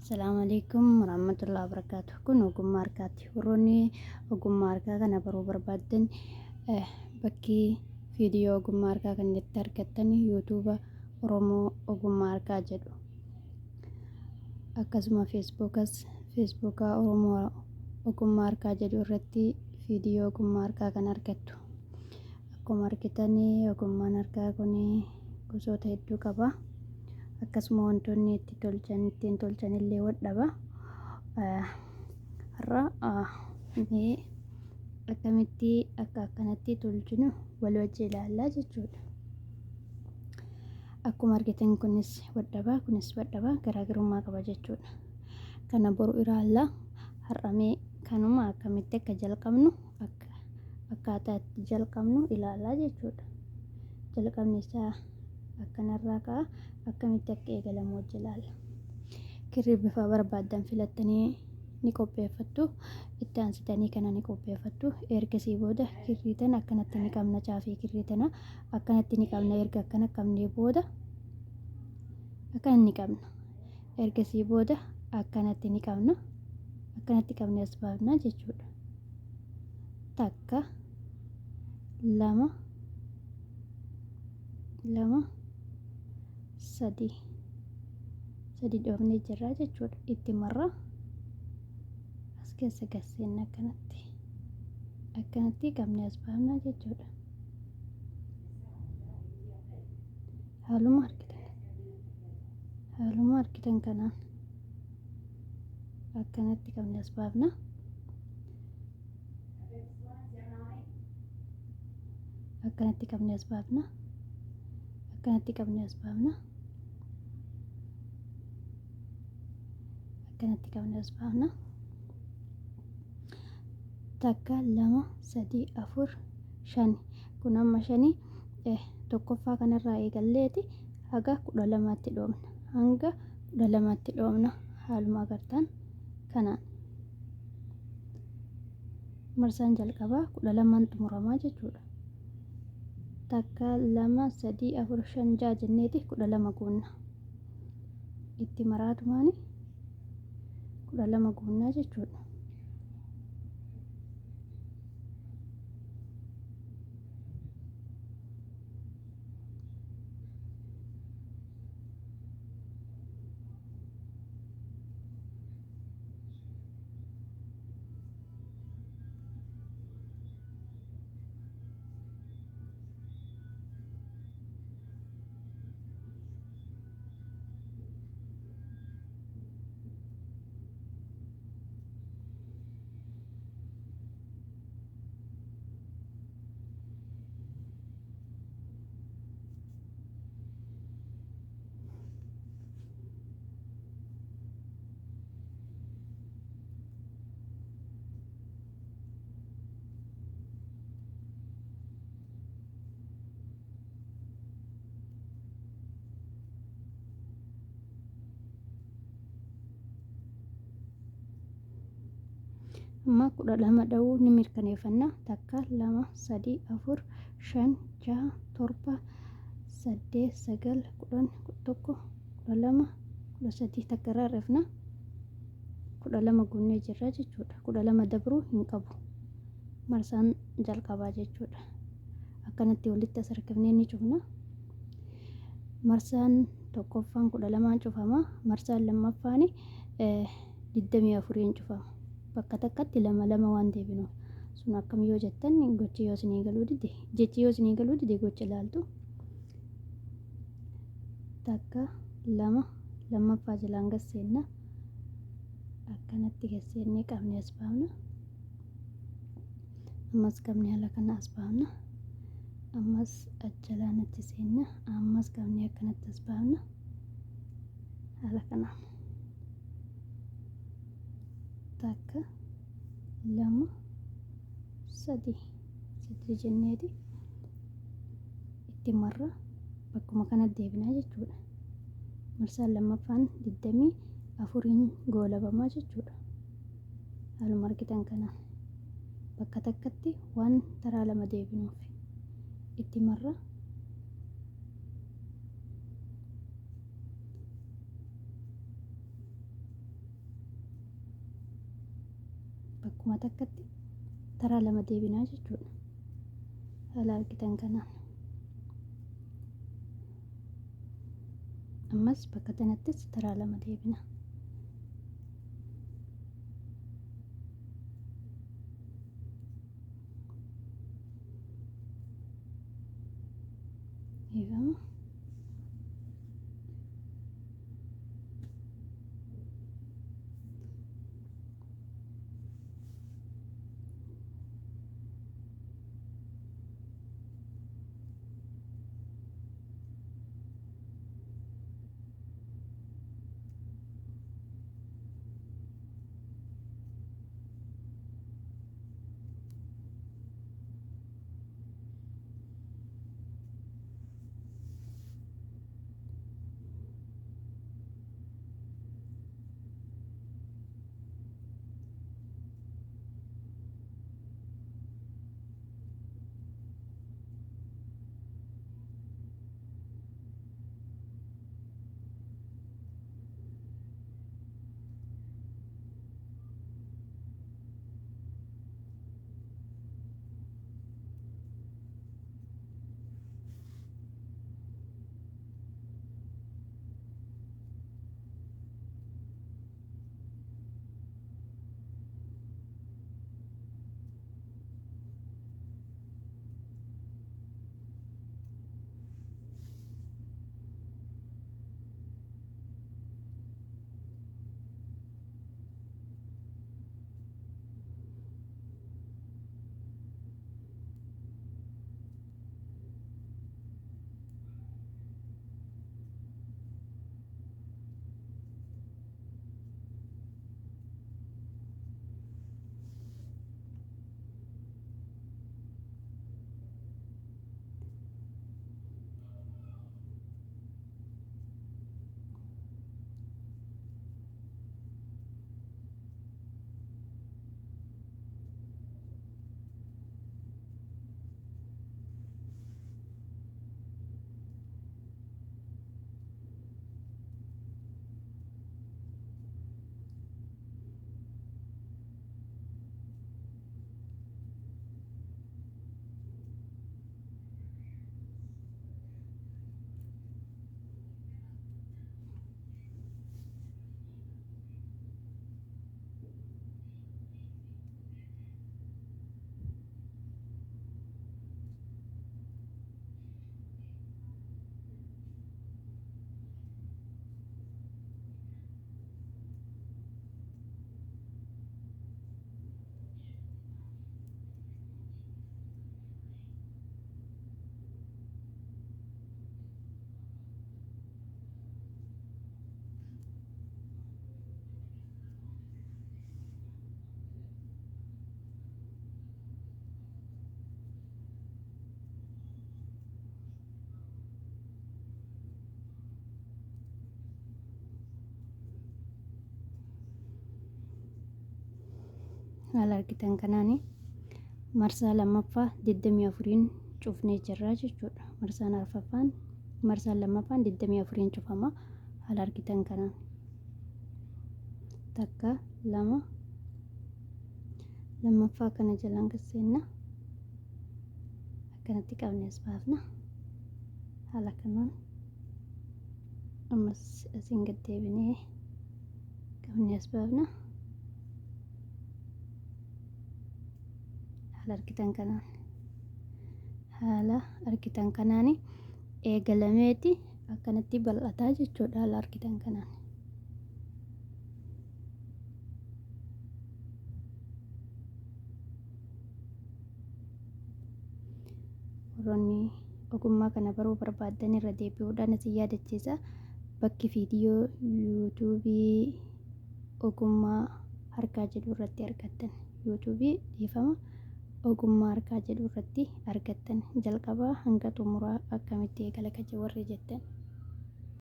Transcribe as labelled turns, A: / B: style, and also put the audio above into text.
A: Assalamualaikum warahmatullahi wabarakatuh. Kun ogummaa harkaati. Warroonni ogummaa harkaa kana baruu barbaadan bakki viidiyoo ogummaa harkaa kan itti argattan yuutuuba Oromoo ogummaa harkaa jedhu. Akkasuma feesbuuka Oromoo ogummaa harkaa jedhu irratti viidiyoo ogummaa harkaa kan argattu. Akkuma argitan ogummaan harkaa kun gosoota hedduu qaba. Akkasuma wantoonni ittiin tolchan illee wadhaba. Har'a akkamitti akkanatti tolchinu wal wajjin ilaallaa jechuudha. Akkuma argitan kunis wadhaba garaagarummaa qaba jechuudha. Kana boru ilaalla. Har'amee kanuma akkamitti akka jalqabnu akkaataa itti jalqabnu ilaallaa jechuudha. Jalqabni isaa akkanarraa ka'a akkamitti akka eegalamu wajjin ilaalla. Kirrii bifa barbaadan filattanii ni qopheeffattu. Itti aansitanii kana ni qopheeffattu. Ergasii booda kirrii tana akkanatti ni qabna. Caafii kirrii tana akkanatti ni qabna. Erga akkana qabnee booda akkana ni qabna. Ergasii booda akkanatti ni qabna. Akkanatti qabnee as baafna jechuudha. Takka lama sadii dhoofnee jirra jechuudha. Itti marra as keessa gasseen akkanatti qabnee as baafna jechuudha. Haaluma argitan kanaan akkanatti qabnee as baafna. Akkanatti qabnee as baafna. Akkanatti qabnee as baafna. Akkanatti qabnee as baafna. Takka lama sadii afur shani. Kun amma shanii tokkoffaa kanarraa eegalleeti haga 12tti dhoofna. Hanga 12tti dhoofna. Haaluma agartan kanaan marsaan jalqabaa 12 xumuramaa jechuudha. Takka lama sadii afur shan jaha jenneeti 12 guunna. Itti maraatumaani 12 guunnaa jechuudha. Amma 12 dha'uu ni mirkaneeffanna. Takka lama sadii afur shan jaha torba 8 9 10 11 12 13 takka irraa rafna 12 guunnee jirra jechuudha. 12 dabruu hin qabu. Marsaan jalqabaa jechuudha. Akkanatti walitti as harkifnee ni cufna. Marsaan tokkoffaan 12 cufama. Marsaan lammaffaan 24 cufama. Bakka takkatti lama waan deebinu sun akkam yoo jettan jechi yoo isinii galuu dide gocha ilaaltu. Takka lama lammaffaa jalaan gasseenna akkanatti gasseennee qabnee as baafna. Ammas qabnee haala kana as baafna. Ammas ajjalaanatti seenna. Ammas qabnee akkanatti as baafna haala kanaan. Takka lama sadii jenneeti itti marra bakkuma kana deebinaa jechuudha. Marsaan lammaffaan 24 goolabamaa jechuudha. Haaluma argitan kanaan bakka takkatti waan taraa lama deebinuuf itti marra bakkuma takkatti taraa lama deebinaa jechuudha. Haala argitan kanaan ammas bakka kanattis taraa lama deebina. Eegama. Haala argitan kanaani marsaa lammaffaa 24 cufnee jirra jechuudha. Marsaan lammaffaan 24 cufama. Haala argitan kanaan takka lama lammaffaa kana jalaan kasseenna akkanatti qabnee as baafna. Haala kanaan ammas asiin gad deebinee qabnee as baafna. Haala argitan kanaani eegalameeti akkanatti bal'ataa jechuudha. Haala argitan kanaan warroonni ogummaa kana baruu barbaadan irra deebi'uudhaan isin yaadachiisa. Bakki viidiyoo yuutuubii ogummaa harkaa jedhu irratti argattan, yuutuubii dhiifama ogummaa harkaa jedhu irratti argattan jalqabaa hanga xumuraa akkamitti eegala kaje warri jettan